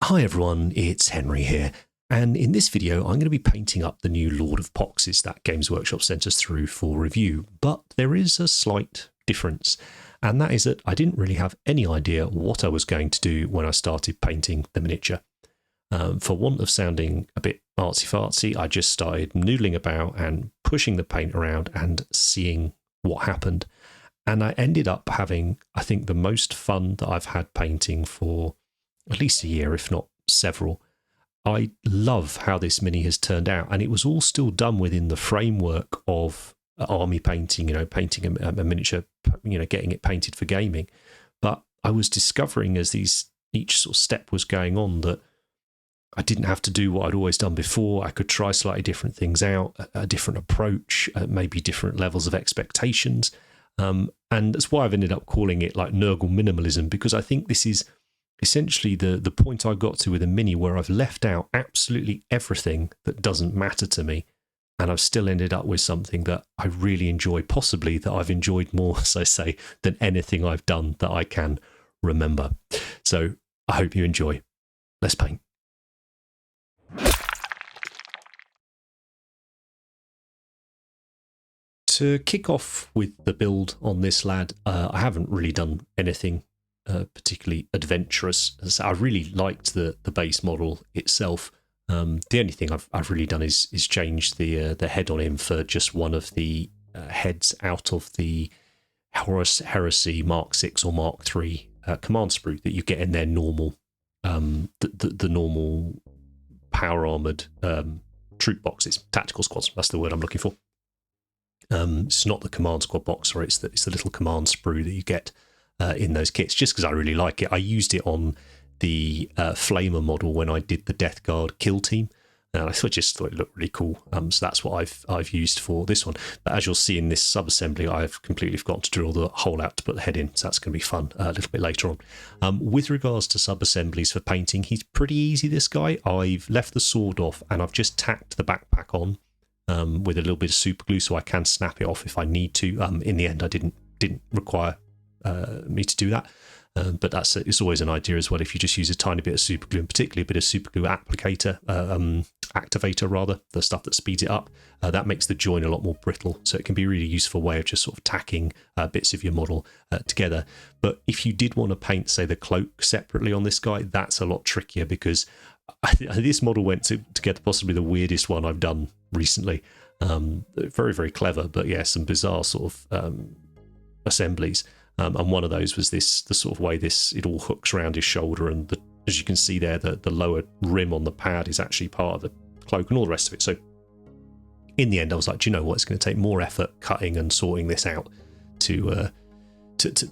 Hi everyone, it's Henry here, and in this video I'm going to be painting up the new Lord of Poxxes that Games Workshop sent us through for review, but there is a slight difference, and that is that I didn't really have any idea what I was going to do when I started painting the miniature. For want of sounding a bit artsy-fartsy, I just started noodling about and pushing the paint around and seeing what happened, and I ended up having, I think, the most fun that I've had painting for at least a year, if not several. I love how this mini has turned out, and it was all still done within the framework of army painting, painting a miniature, getting it painted for gaming. But I was discovering as each sort of step was going on that I didn't have to do what I'd always done before. I could try slightly different things out, a different approach, maybe different levels of expectations. And that's why I've ended up calling it like Nurgle Minimalism, because I think this is essentially the point I got to with a mini where I've left out absolutely everything that doesn't matter to me, and I've still ended up with something that I really enjoy, possibly that I've enjoyed more, as I say, than anything I've done that I can remember. So I hope you enjoy. Let's paint. To kick off with the build on this lad, I haven't really done anything particularly adventurous. So I really liked the base model itself. The only thing I've really done is change the head on him for just one of the heads out of the Heresy Mark 6 or Mark 3 command sprue that you get in their normal the normal power armored troop boxes, tactical squads. That's the word I'm looking for. It's not the command squad box, or it's the little command sprue that you get in those kits, just because I really like it. I used it on the Flamer model when I did the Deathguard kill team, and I just thought it looked really cool. So that's what I've used for this one. But as you'll see in this sub-assembly, I've completely forgotten to drill the hole out to put the head in, so that's going to be fun a little bit later on. With regards to sub-assemblies for painting, he's pretty easy, this guy. I've left the sword off, and I've just tacked the backpack on with a little bit of super glue so I can snap it off if I need to. In the end, I didn't require me to do that, but it's always an idea as well if you just use a tiny bit of super glue, and particularly a bit of super glue activator rather, the stuff that speeds it up. That makes the join a lot more brittle, so it can be a really useful way of just sort of tacking bits of your model together. But if you did want to paint, say, the cloak separately on this guy, that's a lot trickier, because this model went together possibly the weirdest one I've done recently. Very, very clever, but yeah, some bizarre sort of assemblies. And one of those was the sort of way it all hooks around his shoulder, and as you can see there, the lower rim on the pad is actually part of the cloak and all the rest of it. So in the end, I was like, do you know what? It's going to take more effort cutting and sorting this out to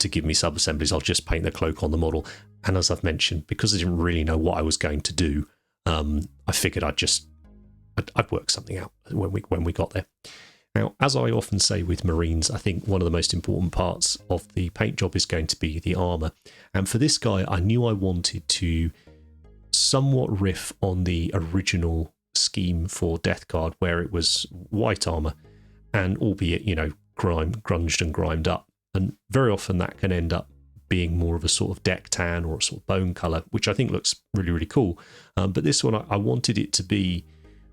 give me sub-assemblies. I'll just paint the cloak on the model. And as I've mentioned, because I didn't really know what I was going to do, I figured I'd work something out when we got there. Now, as I often say with Marines, I think one of the most important parts of the paint job is going to be the armour. And for this guy, I knew I wanted to somewhat riff on the original scheme for Deathguard, where it was white armour, and albeit, grunged and grimed up. And very often that can end up being more of a sort of deck tan or a sort of bone colour, which I think looks really, really cool. But this one, I wanted it to be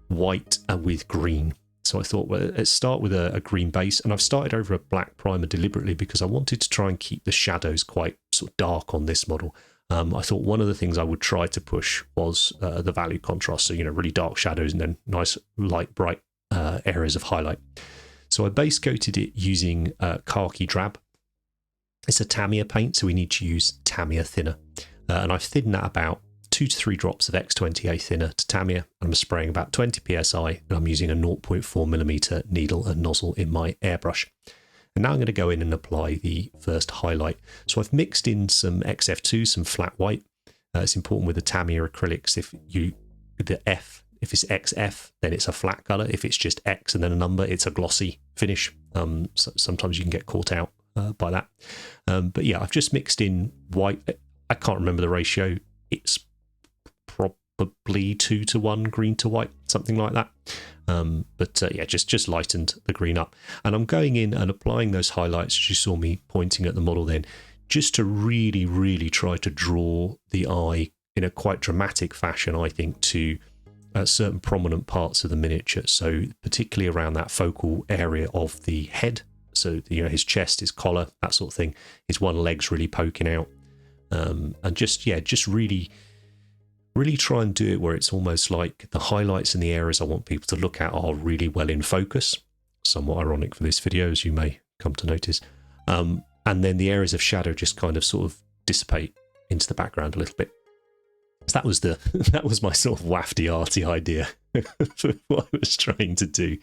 white with green. So I thought, well, let's start with a green base, and I've started over a black primer deliberately because I wanted to try and keep the shadows quite sort of dark on this model. I thought one of the things I would try to push was the value contrast, so really dark shadows and then nice light bright areas of highlight. So I base coated it using khaki drab. It's a Tamiya paint, so we need to use Tamiya thinner, and I've thinned that about 2 to 3 drops of X20A thinner to Tamiya. I'm spraying about 20 psi, and I'm using a 0.4mm needle and nozzle in my airbrush. And now I'm going to go in and apply the first highlight. So I've mixed in some XF2, some flat white. It's important with the Tamiya acrylics, if it's XF, then it's a flat colour. If it's just X and then a number, it's a glossy finish. So sometimes you can get caught out by that. But yeah, I've just mixed in white. I can't remember the ratio. It's probably 2 to 1 green to white, something like that. But yeah, just lightened the green up. And I'm going in and applying those highlights, as you saw me pointing at the model then, just to really, really try to draw the eye in a quite dramatic fashion, I think, to certain prominent parts of the miniature. So particularly around that focal area of the head. So, you know, his chest, his collar, that sort of thing. His one leg's really poking out. And just really try and do it where it's almost like the highlights and the areas I want people to look at are really well in focus. Somewhat ironic for this video, as you may come to notice. And then the areas of shadow just kind of sort of dissipate into the background a little bit. So that was my sort of wafty arty idea for what I was trying to do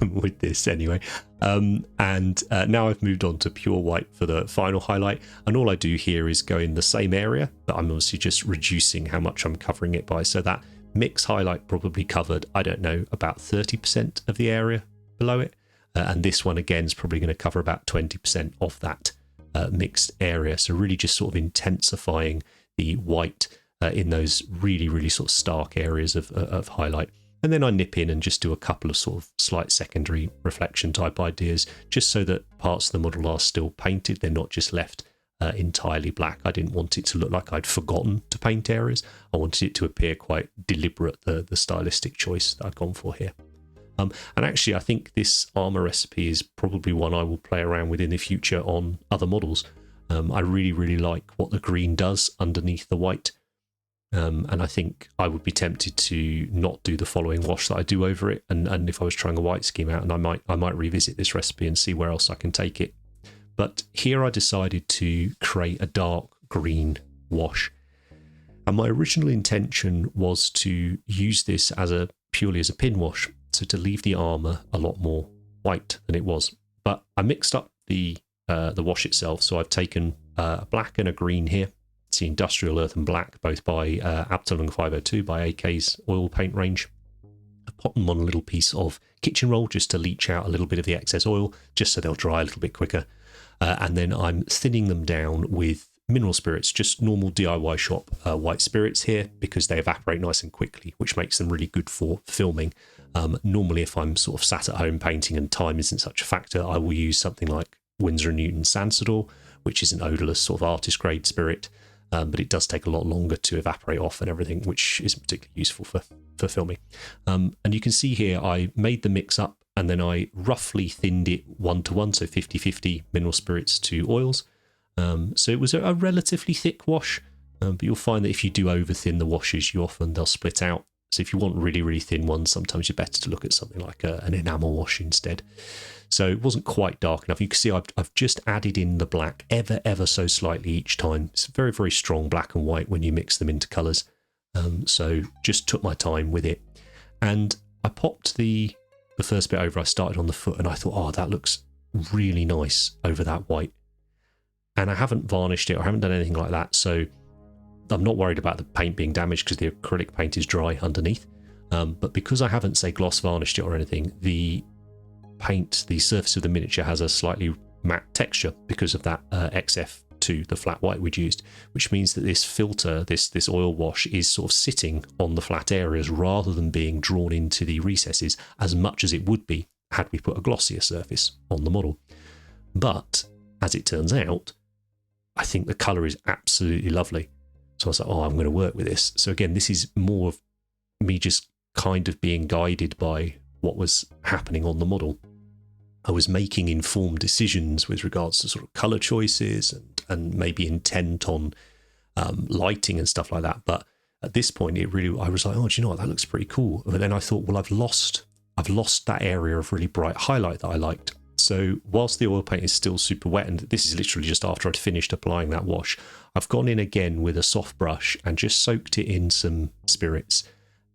with this anyway. And now I've moved on to pure white for the final highlight, and all I do here is go in the same area, but I'm obviously just reducing how much I'm covering it by. So that mix highlight probably covered, I don't know, about 30% of the area below it, and this one again is probably going to cover about 20% of that mixed area. So really just sort of intensifying the white in those really sort of stark areas of highlight. And then I nip in and just do a couple of sort of slight secondary reflection type ideas, just so that parts of the model are still painted. They're not just left entirely black. I didn't want it to look like I'd forgotten to paint areas. I wanted it to appear quite deliberate, the stylistic choice that I've gone for here. And actually, I think this armor recipe is probably one I will play around with in the future on other models. I really like what the green does underneath the white. And I think I would be tempted to not do the following wash that I do over it. And if I was trying a white scheme out, and I might revisit this recipe and see where else I can take it. But here I decided to create a dark green wash. And my original intention was to use this purely as a pin wash, so to leave the armor a lot more white than it was. But I mixed up the wash itself, so I've taken a black and a green here. It's the Industrial Earth and Black, both by Abteilung 502 by AK's oil paint range. I've popped them on a little piece of kitchen roll just to leach out a little bit of the excess oil, just so they'll dry a little bit quicker. And then I'm thinning them down with mineral spirits, just normal DIY shop white spirits here, because they evaporate nice and quickly, which makes them really good for filming. Normally, if I'm sort of sat at home painting and time isn't such a factor, I will use something like Winsor & Newton Sansador, which is an odourless sort of artist grade spirit. But it does take a lot longer to evaporate off and everything, which isn't particularly useful for filming. And you can see here I made the mix up, and then I roughly thinned it 1-to-1, so 50-50 mineral spirits to oils. So it was a relatively thick wash, but you'll find that if you do over thin the washes, they'll split out. So if you want really thin ones, sometimes you're better to look at something like an enamel wash instead. So it wasn't quite dark enough. You can see I've just added in the black ever so slightly each time. It's very strong black and white when you mix them into colours. So just took my time with it. And I popped the first bit over. I started on the foot and I thought, oh, that looks really nice over that white. And I haven't varnished it or I haven't done anything like that. So I'm not worried about the paint being damaged because the acrylic paint is dry underneath. But because I haven't, say, gloss varnished it or anything, the surface of the miniature has a slightly matte texture because of that XF2, the flat white we'd used, which means that this filter, this oil wash, is sort of sitting on the flat areas rather than being drawn into the recesses as much as it would be had we put a glossier surface on the model. But as it turns out, I think the colour is absolutely lovely. So I was like, oh, I'm going to work with this. So again, this is more of me just kind of being guided by what was happening on the model. I was making informed decisions with regards to sort of colour choices and maybe intent on lighting and stuff like that. But at this point, I was like, oh, do you know what? That looks pretty cool. But then I thought, well, I've lost that area of really bright highlight that I liked. So whilst the oil paint is still super wet, and this is literally just after I'd finished applying that wash, I've gone in again with a soft brush and just soaked it in some spirits.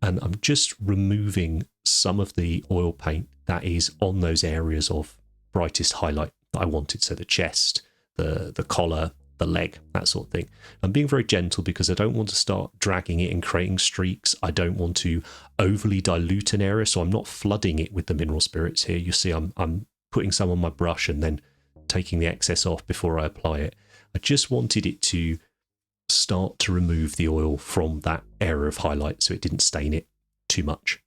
And I'm just removing some of the oil paint that is on those areas of brightest highlight that I wanted. So the chest, the collar, the leg, that sort of thing. I'm being very gentle because I don't want to start dragging it and creating streaks. I don't want to overly dilute an area, so I'm not flooding it with the mineral spirits here. You see I'm putting some on my brush and then taking the excess off before I apply it. I just wanted it to start to remove the oil from that area of highlight so it didn't stain it too much.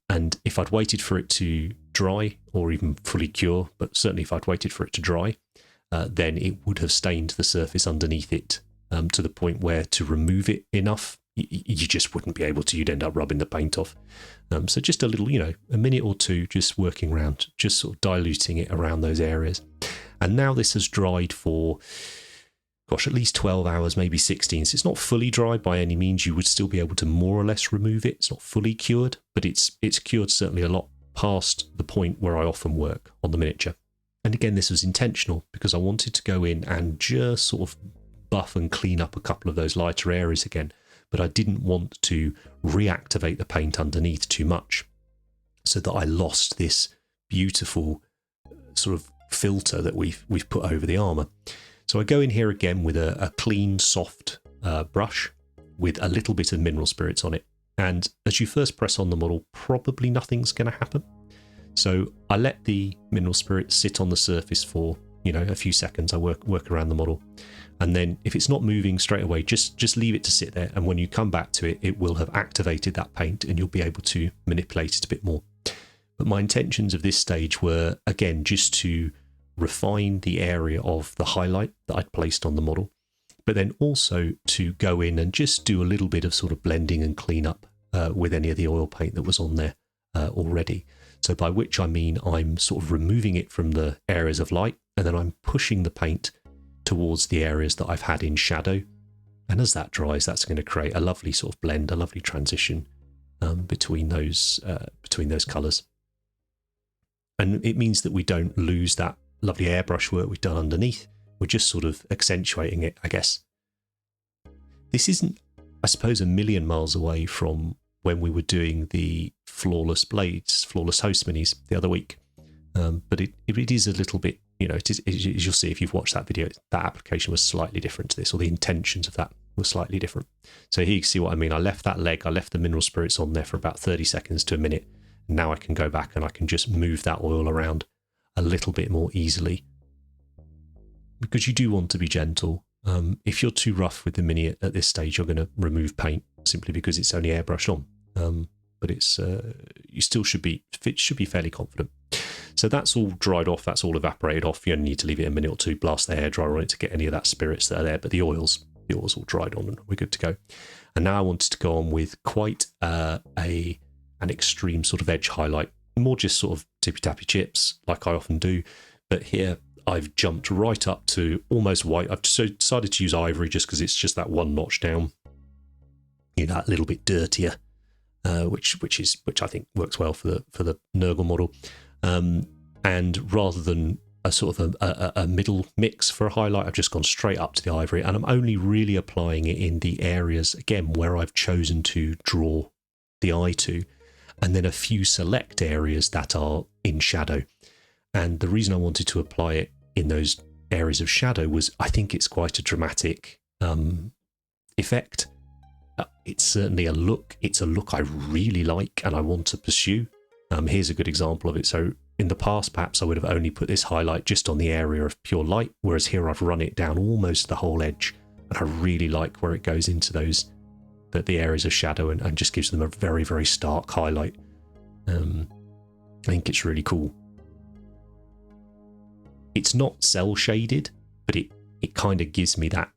And if I'd waited for it to dry or even fully cure, but certainly if I'd waited for it to dry, then it would have stained the surface underneath it to the point where to remove it enough, you just wouldn't be able to. You'd end up rubbing the paint off. So just a little, a minute or two, just working around, just sort of diluting it around those areas. And now this has dried for, gosh, at least 12 hours, maybe 16. So it's not fully dried by any means. You would still be able to more or less remove it. It's not fully cured, but it's cured certainly a lot past the point where I often work on the miniature. And again, this was intentional because I wanted to go in and just sort of buff and clean up a couple of those lighter areas again, but I didn't want to reactivate the paint underneath too much so that I lost this beautiful sort of filter that we've put over the armour. So I go in here again with a clean, soft brush with a little bit of mineral spirits on it. And as you first press on the model, probably nothing's going to happen. So I let the mineral spirit sit on the surface for, a few seconds. I work around the model. And then if it's not moving straight away, just leave it to sit there. And when you come back to it, it will have activated that paint and you'll be able to manipulate it a bit more. But my intentions of this stage were, again, just to refine the area of the highlight that I'd placed on the model, but then also to go in and just do a little bit of sort of blending and clean up with any of the oil paint that was on there already. So by which I mean I'm sort of removing it from the areas of light, and then I'm pushing the paint towards the areas that I've had in shadow. And as that dries, that's going to create a lovely sort of blend, a lovely transition between those colours. And it means that we don't lose that lovely airbrush work we've done underneath. We're just sort of accentuating it, I guess. This isn't, I suppose, a million miles away from when we were doing the Flawless Blades, Flawless Host minis the other week. But it is a little bit, it is, as you'll see if you've watched that video, that application was slightly different to this, or the intentions of that were slightly different. So here you can see what I mean. I left that leg, I left the mineral spirits on there for about 30 seconds to a minute. Now I can go back and I can just move that oil around a little bit more easily. Because you do want to be gentle. If you're too rough with the mini at this stage, you're going to remove paint simply because it's only airbrushed on. But it's you still should be fairly confident. So that's all dried off, that's all evaporated off. You only need to leave it a minute or two, blast the hairdryer on it to get any of that spirits that are there. But the oil's all dried on and we're good to go. And now I wanted to go on with quite an extreme sort of edge highlight, more just sort of tippy-tappy chips like I often do. But here I've jumped right up to almost white. I've decided to use ivory just because it's just that one notch down, that little bit dirtier, which I think works well for the Nurgle model. And rather than a sort of a middle mix for a highlight, I've just gone straight up to the ivory, and I'm only really applying it in the areas, again, where I've chosen to draw the eye to, and then a few select areas that are in shadow. And the reason I wanted to apply it in those areas of shadow was I think it's quite a dramatic effect. It's certainly a look. It's a look I really like and I want to pursue. Here's a good example of it. So in the past, perhaps I would have only put this highlight just on the area of pure light, whereas here I've run it down almost the whole edge. And I really like where it goes into those, the areas of shadow and just gives them a very, very stark highlight. I think it's really cool. It's not cell shaded, but it kind of gives me that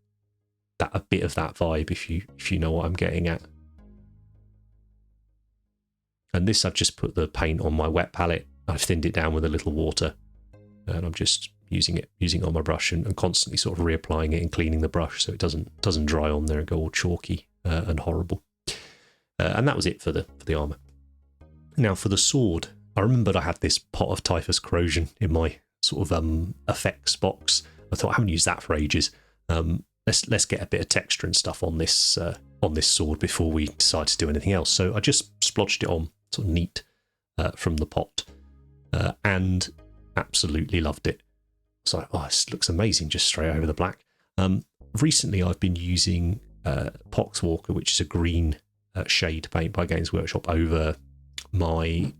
a bit of that vibe, if you know what I'm getting at. And this, I've just put the paint on my wet palette. I've thinned it down with a little water, and I'm just using it on my brush and constantly sort of reapplying it and cleaning the brush so it doesn't dry on there and go all chalky and horrible. And that was it for the armour. Now for the sword, I remembered I had this pot of Typhus Corrosion in my sort of effects box. I thought I haven't used that for ages. Let's get a bit of texture and stuff on this sword before we decide to do anything else. So I just splodged it on, sort of neat from the pot, and absolutely loved it. So this looks amazing, just straight over the black. Recently, I've been using Poxxes, which is a green shade paint by Games Workshop, over my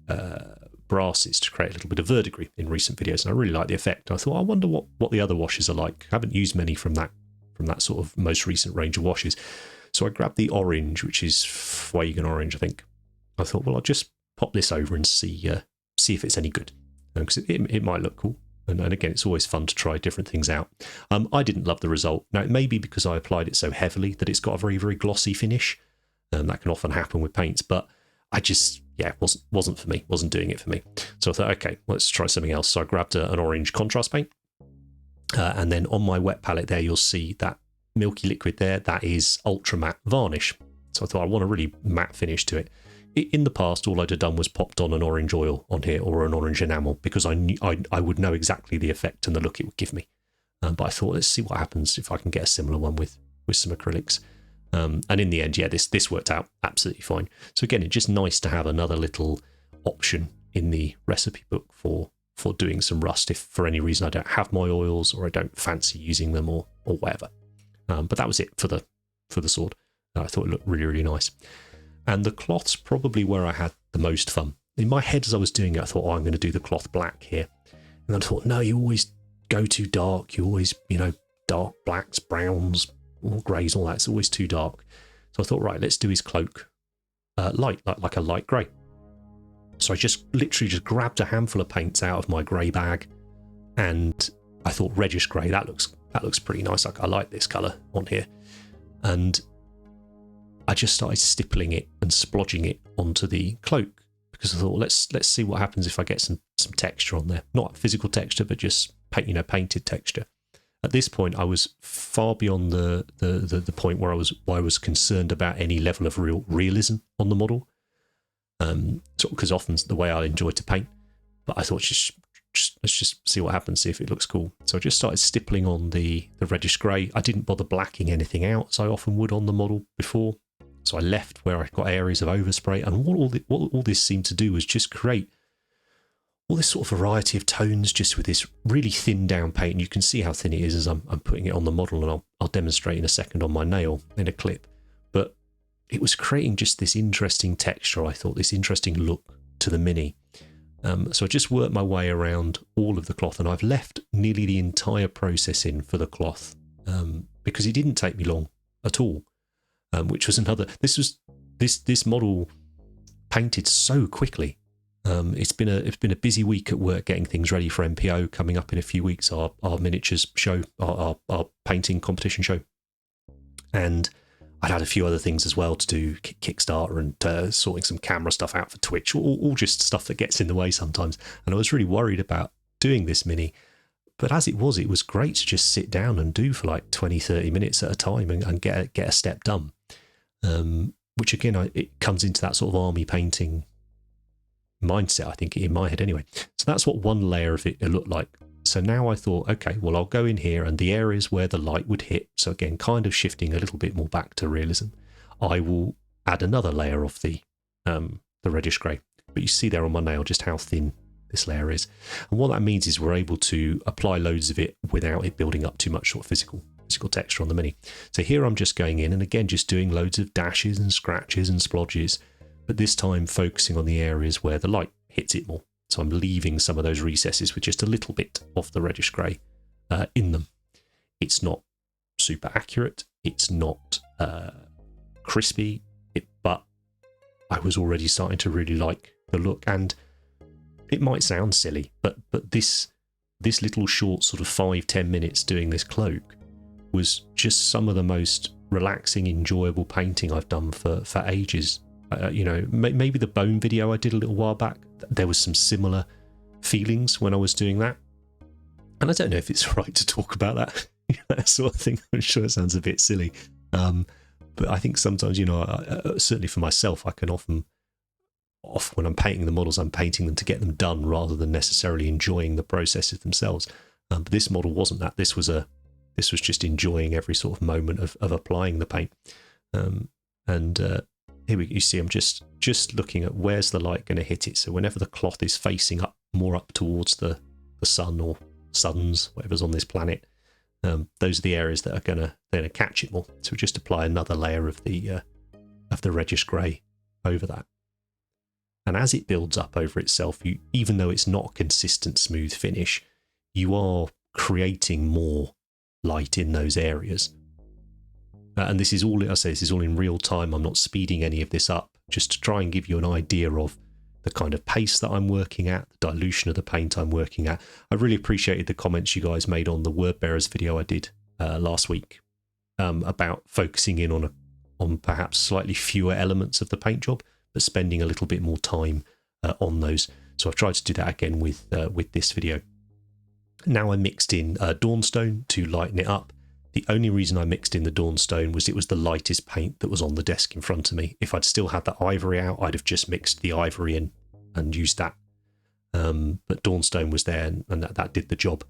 brasses to create a little bit of verdigris in recent videos, and I really like the effect. I thought, I wonder what the other washes are like. I haven't used many from that sort of most recent range of washes. So I grabbed the orange, which is Fuegan Orange, I think. I thought, well, I'll just pop this over and see if it's any good, because it might look cool. And again, it's always fun to try different things out. I didn't love the result. Now, it may be because I applied it so heavily that it's got a very, very glossy finish. That can often happen with paints, but I just, yeah, wasn't for me, wasn't doing it for me. So I thought, okay, let's try something else. So I grabbed an orange contrast paint. And then on my wet palette there, you'll see that milky liquid there. That is ultra matte varnish. So I thought I want a really matte finish to it. In the past, all I'd have done was popped on an orange oil on here or an orange enamel because I knew I would know exactly the effect and the look it would give me. But I thought, let's see what happens if I can get a similar one with some acrylics. And in the end, yeah, this worked out absolutely fine. So again, it's just nice to have another little option in the recipe book for doing some rust if for any reason I don't have my oils or I don't fancy using them or whatever. But that was it for the sword. I thought it looked really, really nice. And the cloth's probably where I had the most fun. In my head as I was doing it, I thought, oh, I'm going to do the cloth black here. And I thought, no, you always go too dark. You always, dark blacks, browns, all greys, all that. It's always too dark. So I thought, right, let's do his cloak light, like a light grey. So I literally just grabbed a handful of paints out of my grey bag, and I thought reddish grey, that looks pretty nice. I like this colour on here. And I just started stippling it and splodging it onto the cloak because I thought, let's see what happens if I get some texture on there. Not physical texture, but just painted texture. At this point, I was far beyond the point where I was concerned about any level of realism on the model. Because often the way I enjoy to paint. But I thought, let's just see what happens, see if it looks cool. So I just started stippling on the reddish grey. I didn't bother blacking anything out, as I often would on the model before. So I left where I got areas of overspray, and what all this seemed to do was just create all this sort of variety of tones just with this really thin down paint. And you can see how thin it is as I'm putting it on the model, and I'll demonstrate in a second on my nail in a clip. But it was creating just this interesting texture, I thought, this interesting look to the Mini. So I just worked my way around all of the cloth, and I've left nearly the entire process in for the cloth because it didn't take me long at all. Which was another. This model painted so quickly. It's been a busy week at work getting things ready for MPO coming up in a few weeks. Our miniatures show, our painting competition show, and I'd had a few other things as well to do, Kickstarter and sorting some camera stuff out for Twitch, all just stuff that gets in the way sometimes. And I was really worried about doing this Mini. But as it was great to just sit down and do for like 20, 30 minutes at a time and get a step done. Which again, it comes into that sort of army painting mindset, I think, in my head anyway. So that's what one layer of it looked like. So now I thought, okay, well, I'll go in here and the areas where the light would hit, so again, kind of shifting a little bit more back to realism, I will add another layer of the reddish grey. But you see there on my nail just how thin this layer is. And what that means is we're able to apply loads of it without it building up too much sort of physical texture on the Mini. So here I'm just going in and again just doing loads of dashes and scratches and splodges, but this time focusing on the areas where the light hits it more. So I'm leaving some of those recesses with just a little bit of the reddish grey in them. It's not super accurate, it's not crispy, but I was already starting to really like the look. And it might sound silly, but this little short sort of 5-10 minutes doing this cloak was just some of the most relaxing, enjoyable painting I've done for ages. Maybe the bone video I did a little while back, there was some similar feelings when I was doing that. And I don't know if it's right to talk about that, that sort of thing. I'm sure it sounds a bit silly. But I think sometimes, certainly for myself, I can often when I'm painting the models, I'm painting them to get them done rather than necessarily enjoying the processes themselves. But this model wasn't that. This was just enjoying every sort of moment of applying the paint. Here you see I'm just looking at where's the light going to hit it. So whenever the cloth is facing more up towards the sun or suns, whatever's on this planet, those are the areas that are going to catch it more. So we just apply another layer of the reddish grey over that. And as it builds up over itself, even though it's not a consistent smooth finish, you are creating more light in those areas. And this is all in real time. I'm not speeding any of this up, just to try and give you an idea of the kind of pace that I'm working at, the dilution of the paint I'm working at. I really appreciated the comments you guys made on the Word Bearers video I did last week about focusing in on perhaps slightly fewer elements of the paint job, but spending a little bit more time on those. So I've tried to do that again with this video. Now I mixed in Dawnstone to lighten it up. The only reason I mixed in the Dawnstone was it was the lightest paint that was on the desk in front of me. If I'd still had that ivory out, I'd have just mixed the ivory in and used that. But Dawnstone was there, and that did the job.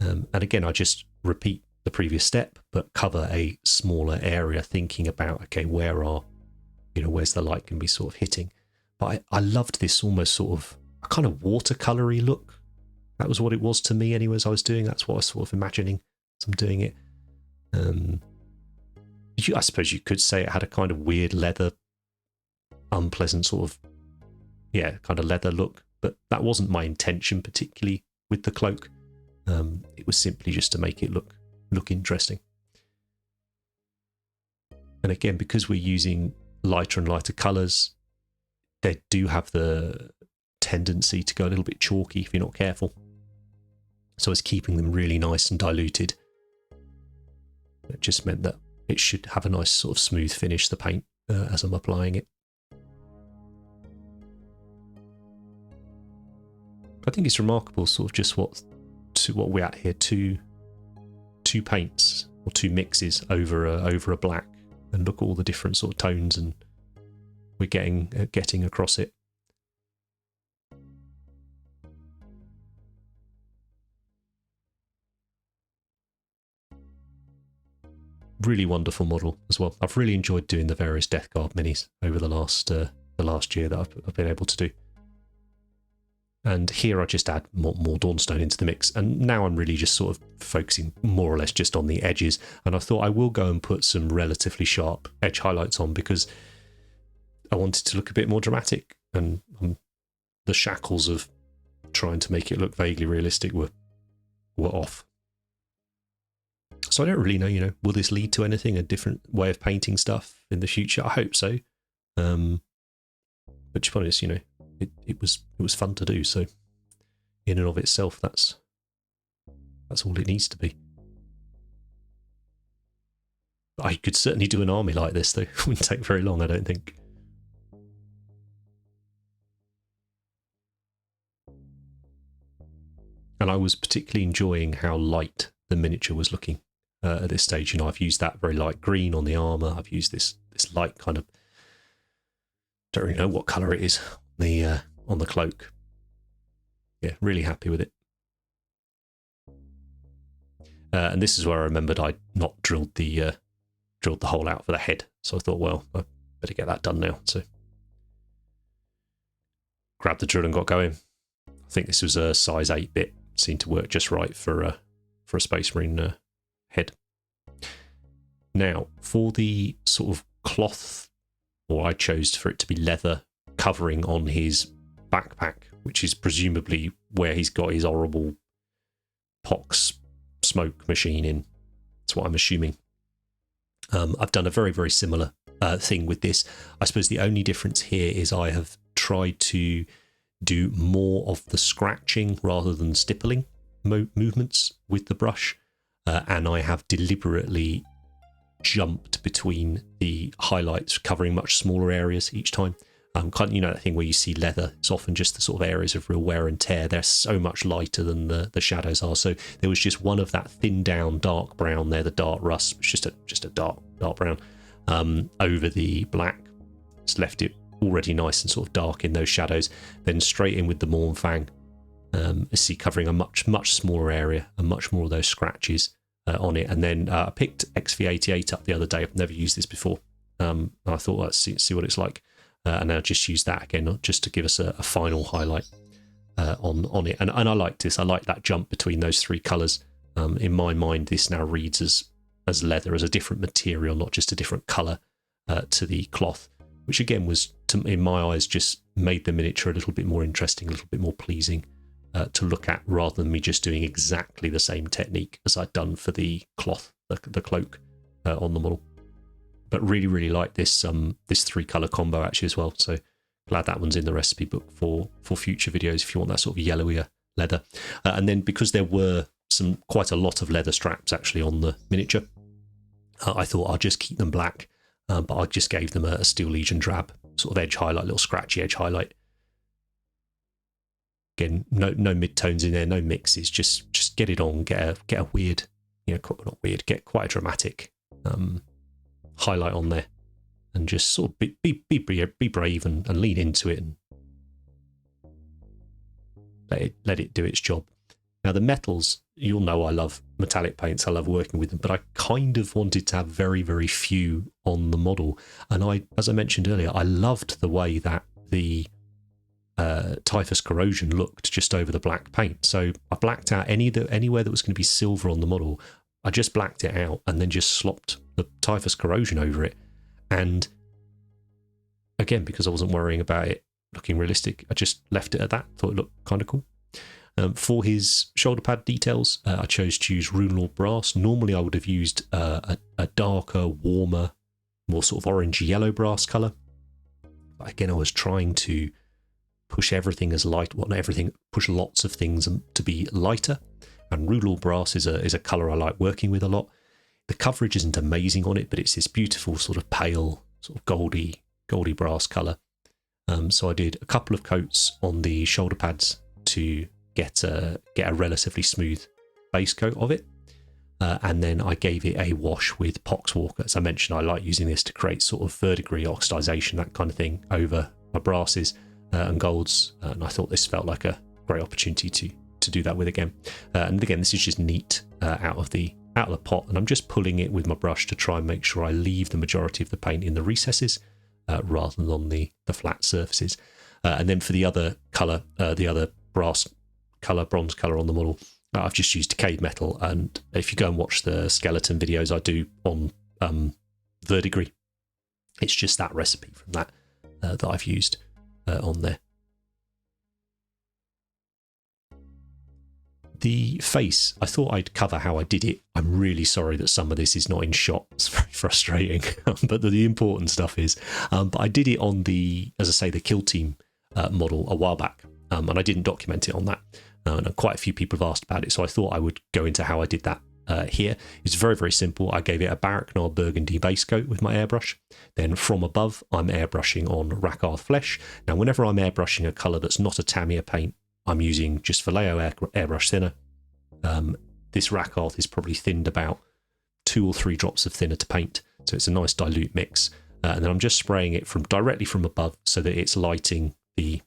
And again, I just repeat the previous step, but cover a smaller area, thinking about, okay, where's the light going to be sort of hitting? But I loved this almost sort of a kind of watercolory look. That was what it was to me anyway as I was doing. That's what I was sort of imagining as I'm doing it. I suppose you could say it had a kind of weird leather, unpleasant sort of, kind of leather look, but that wasn't my intention particularly with the cloak. It was simply just to make it look interesting. And again, because we're using lighter and lighter colours, they do have the tendency to go a little bit chalky if you're not careful. So it's keeping them really nice and diluted. It just meant that it should have a nice sort of smooth finish, the paint, as I'm applying it. I think it's remarkable sort of just what we're at here, two paints or two mixes over a black, and look at all the different sort of tones and we're getting across it. Really wonderful model as well. I've really enjoyed doing the various Deathguard minis over the last year that I've been able to do. And here I just add more Dawnstone into the mix, and now I'm really just sort of focusing more or less just on the edges. And I thought I will go and put some relatively sharp edge highlights on because I wanted to look a bit more dramatic, and the shackles of trying to make it look vaguely realistic were off. So I don't really know, will this lead to anything, a different way of painting stuff in the future? I hope so. But to be honest, it was fun to do. So in and of itself, that's all it needs to be. I could certainly do an army like this, though. It wouldn't take very long, I don't think. And I was particularly enjoying how light the miniature was looking at this stage. I've used that very light green on the armour. I've used this light kind of, don't really know what colour it is on the cloak. Yeah, really happy with it. And this is where I remembered I'd not drilled the hole out for the head. So I thought, well, I better get that done now. So grabbed the drill and got going. I think this was a size 8 bit. Seemed to work just right for a Space Marine head. Now, for the sort of cloth, or I chose for it to be leather covering on his backpack, which is presumably where he's got his horrible pox smoke machine in. That's what I'm assuming. I've done a very, very similar thing with this. I suppose the only difference here is I have tried to do more of the scratching rather than stippling movements with the brush, and I have deliberately jumped between the highlights, covering much smaller areas each time. Kind of, that thing where you see leather, it's often just the sort of areas of real wear and tear. They're so much lighter than the shadows are. So there was just one of that thin down dark brown there, the dark rust, it's just a dark brown over the black. It's left it already nice and sort of dark in those shadows. Then straight in with the Mournfang, see covering a much smaller area and much more of those scratches on it. And then I picked XV88 up the other day. I've never used this before. I thought, let's see what it's like. And I just used that again just to give us a final highlight on it. And I like this. I like that jump between those three colours. In my mind, this now reads as leather, as a different material, not just a different colour to the cloth, which again was, in my eyes, just made the miniature a little bit more interesting, a little bit more pleasing to look at, rather than me just doing exactly the same technique as I'd done for the cloth, the cloak on the model. But really, really like this three colour combo actually as well. So glad that one's in the recipe book for future videos if you want that sort of yellowier leather. And then because there were quite a lot of leather straps actually on the miniature, I thought I'd just keep them black, but I just gave them a Steel Legion drab sort of edge highlight, little scratchy edge highlight. Again, no mid-tones in there, no mixes, just get it on, get a weird, not weird, get quite a dramatic highlight on there, and just sort of be brave and lean into it and let it do its job. Now the metals, you'll know I love metallic paints, I love working with them, but I kind of wanted to have very, very few on the model. And as I mentioned earlier, I loved the way that the Typhus Corrosion looked just over the black paint. So I blacked out anywhere that was going to be silver on the model. I just blacked it out and then just slopped the Typhus Corrosion over it. And again, because I wasn't worrying about it looking realistic, I just left it at that. Thought it looked kind of cool. For his shoulder pad details, I chose to use Runelord brass. Normally I would have used a darker, warmer, more sort of orange-yellow brass colour. But again, I was trying to push everything as light, well, not everything, push lots of things to be lighter. And Runelord brass is a colour I like working with a lot. The coverage isn't amazing on it, but it's this beautiful sort of pale, sort of goldy brass colour. So I did a couple of coats on the shoulder pads to get a relatively smooth base coat of it, and then I gave it a wash with Poxxwalker. As I mentioned, I like using this to create sort of third degree oxidization, that kind of thing, over my brasses and golds, and I thought this felt like a great opportunity to do that with again. And again, this is just neat out of the pot, and I'm just pulling it with my brush to try and make sure I leave the majority of the paint in the recesses rather than on the flat surfaces. And then for the other colour, the other brass colour, bronze colour on the model, I've just used decayed metal. And if you go and watch the skeleton videos I do on verdigris, it's just that recipe from that that I've used on there. The face, I thought I'd cover how I did it. I'm really sorry that some of this is not in shot. It's very frustrating, but the important stuff is. But I did it on the, as I say, the Kill Team model a while back, and I didn't document it on that. And quite a few people have asked about it, so I thought I would go into how I did that here. It's very, very simple. I gave it a Baraknar Burgundy base coat with my airbrush. Then from above, I'm airbrushing on Rakarth Flesh. Now, whenever I'm airbrushing a colour that's not a Tamiya paint, I'm using just Vallejo airbrush thinner. This Rakarth is probably thinned about 2 or 3 drops of thinner to paint, so it's a nice dilute mix. And then I'm just spraying it directly from above so that it's lighting the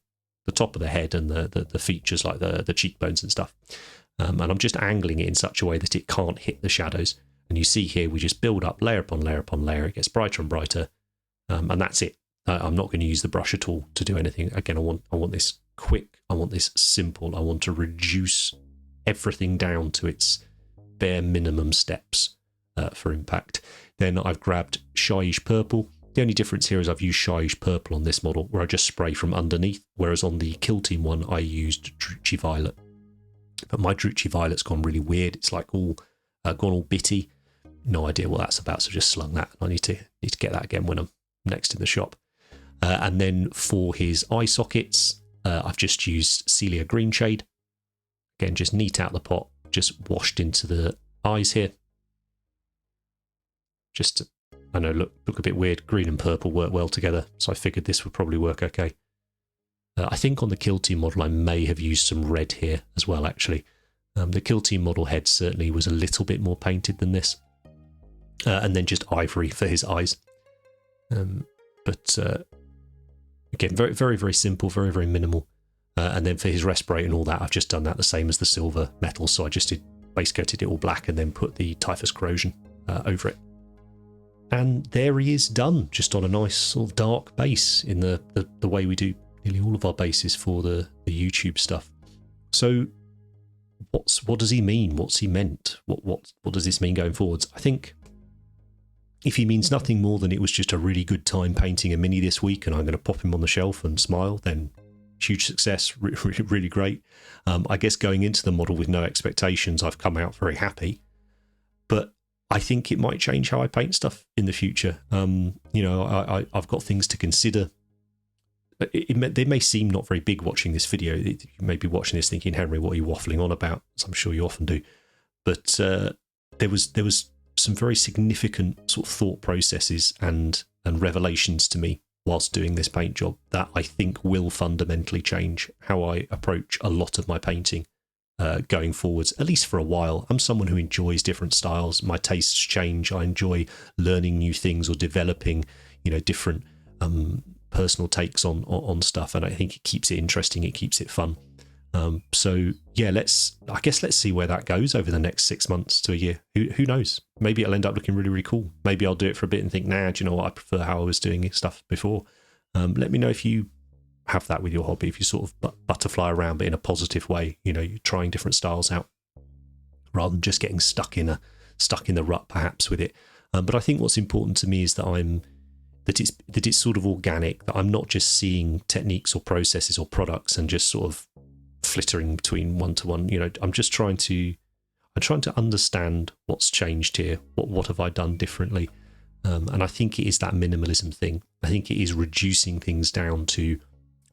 top of the head and the features like the cheekbones and stuff. And I'm just angling it in such a way that it can't hit the shadows. And you see here, we just build up layer upon layer upon layer. It gets brighter and brighter, and that's it. I'm not going to use the brush at all to do anything. Again, I want this quick. I want this simple. I want to reduce everything down to its bare minimum steps for impact. Then I've grabbed Shyish Purple. The only difference here is I've used Shyish Purple on this model, where I just spray from underneath, whereas on the Kill Team one, I used Druchii Violet. But my Druchii Violet's gone really weird. It's like gone all bitty. No idea what that's about, so just slung that. I need to get that again when I'm next in the shop. And then for his eye sockets, I've just used Celia Green Shade. Again, just neat out the pot, just washed into the eyes here. Just to, I know, look a bit weird. Green and purple work well together, so I figured this would probably work okay. I think on the Kill Team model, I may have used some red here as well, actually. The Kill Team model head certainly was a little bit more painted than this. And then just ivory for his eyes. But again, very, very, very simple, very, very minimal. And then for his respirator and all that, I've just done that the same as the silver metal. So I just base coated it all black and then put the Typhus Corrosion over it. And there he is done, just on a nice sort of dark base in the way we do nearly all of our bases for the YouTube stuff. So what does he mean? What's he meant? What does this mean going forwards? I think if he means nothing more than it was just a really good time painting a mini this week and I'm going to pop him on the shelf and smile, then huge success, really great. I guess going into the model with no expectations, I've come out very happy. But I think it might change how I paint stuff in the future. You know, I've got things to consider. they may seem not very big watching this video. You may be watching this thinking, Henry, what are you waffling on about? As I'm sure you often do. But there was some very significant sort of thought processes and revelations to me whilst doing this paint job that I think will fundamentally change how I approach a lot of my painting going forwards, at least for a while. I'm someone who enjoys different styles. My tastes change. I enjoy learning new things or developing, different personal takes on stuff, and I think it keeps it interesting. It keeps it fun. So yeah, let's see where that goes over the next 6 months to a year. Who knows? Maybe it'll end up looking really, really cool. Maybe I'll do it for a bit and think, nah, do you know what? I prefer how I was doing stuff before. Let me know if you have that with your hobby, if you sort of butterfly around, but in a positive way. You're trying different styles out rather than just getting stuck in the rut perhaps with it. But I think what's important to me is that it's sort of organic, that I'm not just seeing techniques or processes or products and just sort of flittering between one to one. I'm trying to understand what's changed here. What have I done differently? And I think it is that minimalism thing. I think it is reducing things down to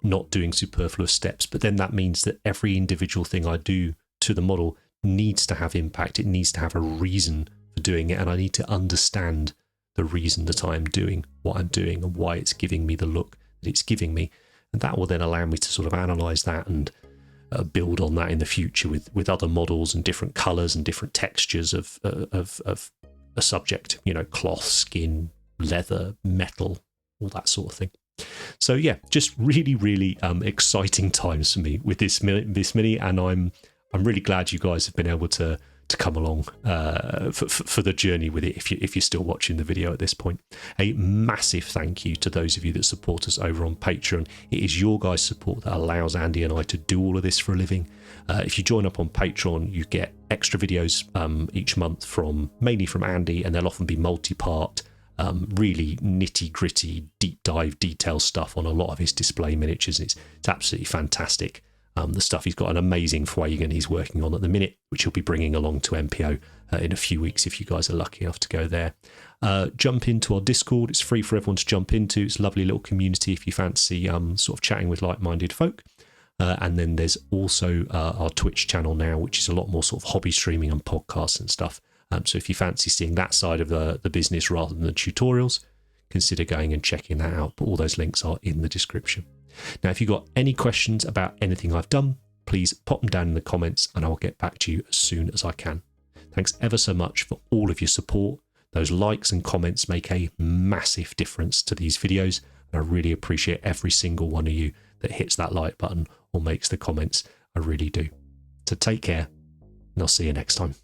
not doing superfluous steps. But then that means that every individual thing I do to the model needs to have impact. It needs to have a reason for doing it, and I need to understand the reason that I'm doing what I'm doing and why it's giving me the look that it's giving me. And that will then allow me to sort of analyze that and build on that in the future with other models and different colors and different textures of a subject, cloth, skin, leather, metal, all that sort of thing. So yeah, just really, really exciting times for me with this mini, and I'm really glad you guys have been able to come along for the journey with it. If you're still watching the video at this point, a massive thank you to those of you that support us over on Patreon. It is your guys' support that allows Andy and I to do all of this for a living. If you join up on Patreon, you get extra videos each month mainly from Andy, and they'll often be multi-part, really nitty gritty, deep dive detail stuff on a lot of his display miniatures. It's absolutely fantastic. The stuff he's got an amazing Fuegan he's working on at the minute, which he'll be bringing along to MPO in a few weeks if you guys are lucky enough to go there. Jump into our Discord. It's free for everyone to jump into. It's a lovely little community if you fancy sort of chatting with like-minded folk. And then there's also our Twitch channel now, which is a lot more sort of hobby streaming and podcasts and stuff. So if you fancy seeing that side of the business rather than the tutorials, consider going and checking that out. But all those links are in the description. Now, if you've got any questions about anything I've done, please pop them down in the comments and I'll get back to you as soon as I can. Thanks ever so much for all of your support. Those likes and comments make a massive difference to these videos, and I really appreciate every single one of you that hits that like button or makes the comments. I really do. So take care, and I'll see you next time.